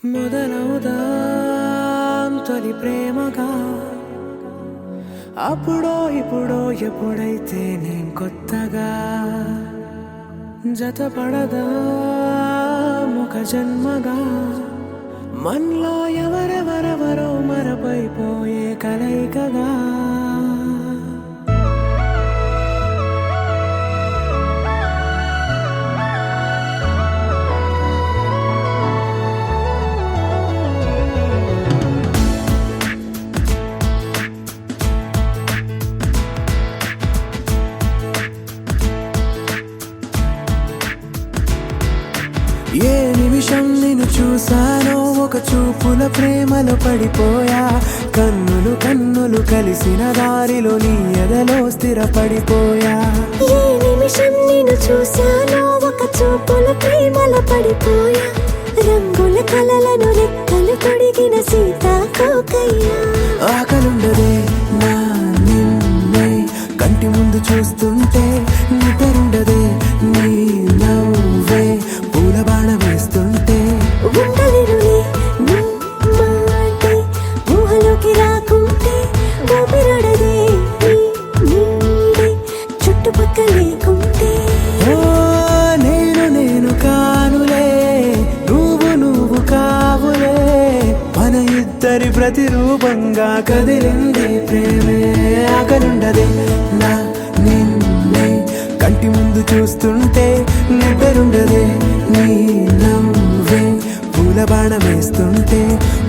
మొదలవుదాం తొలి ప్రేమగా అప్పుడో ఇప్పుడో ఎప్పుడైతే నేను కొత్తగా జతపడదా ముఖ జన్మగా మనలో ఎవరెవరెవరో మరపైపోయే కలయికగా ఏ నిమిషం నిన్ను చూసానో ఒక చూపుల ప్రేమలో పడిపోయా కన్నులు కన్నులు కలిసిన దారిలో నీ ఎదలో స్థిరపడిపోయా ఏ నిమిషం నిన్ను చూసానో ఒక చూపుల ప్రేమలో పడిపోయా రంగుల కలలను రెక్కలు తొడిగిన సీతాకోకయ్యా ఆకలుండదే నా నిన్నే కంటి ముందు చూస్తుంటే నిద్రుండదే నీ నవ్వే పూల బాణ వేస్తుంటే ఉండలేనులే నీ మాటే ఊహలోకి రాకుంటే ఊపిరాడదే నీ నీడే చుట్టుపక్కల లేకుంటే ఓ నేను కానులే నువ్వు కావులే మన ఇద్దరి ప్రతిరూపంగా కదిలింది ప్రేమే ఆకలుండదే నా నిన్నే కంటి ముందు చూస్తుంటే నిద్రుండదే నీ నవ్వే పూల బాణ వేస్తుంటే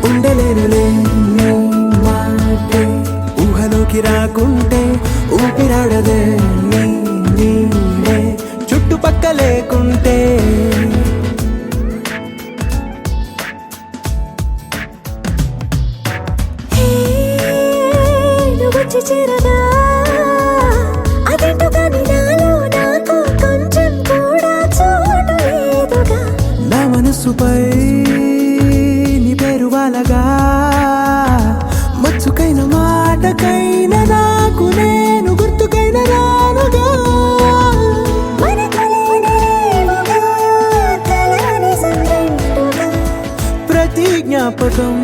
ఉండలేనులే నీ మాటే ఊహలోకి రాకుంటే ఊపిరాడదే నీ నీడే చుట్టుపక్క లేకుంటే హే నువ్వు వచ్చి చేరగా అదేంటో కానీ నాలో నాకు కొంచెం కూడా చోటు లేదుగా నా మనసుపై నీ పేరు వాలగా మచ్చుకైన మాటకైన నాకు నేను గుర్తుకైన రానుగా మన కలయినరేవుగా కలని సంరెండుగా ప్రతి జ్ఞాపకం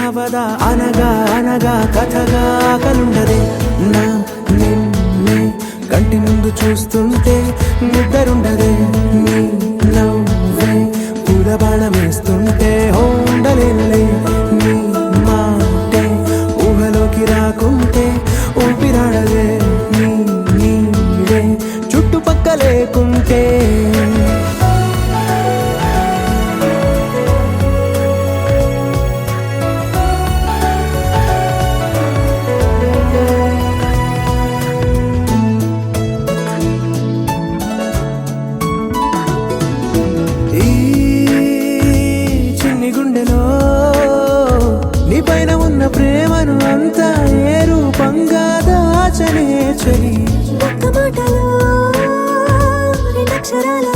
అవదా అనగా అనగా కథగా కలుండదే నా నిన్నే కంటి ముందు చూస్తుంటే నిద్రుండదే నీ నవ్వే పూల బాణం వేస్తుంటే ఉండలేనులే నీ మాటే ఊహలోకి రాకుంటే ఊపిరాడదే నీ నీడే చుట్టుపక్క లేకుంటే ఈ చిన్ని గుండెలో నీ పైన ఉన్న ప్రేమను అంతా ఏ రూపంగా దాచనే చలి ఒక్క మాటలో రెండక్షరాల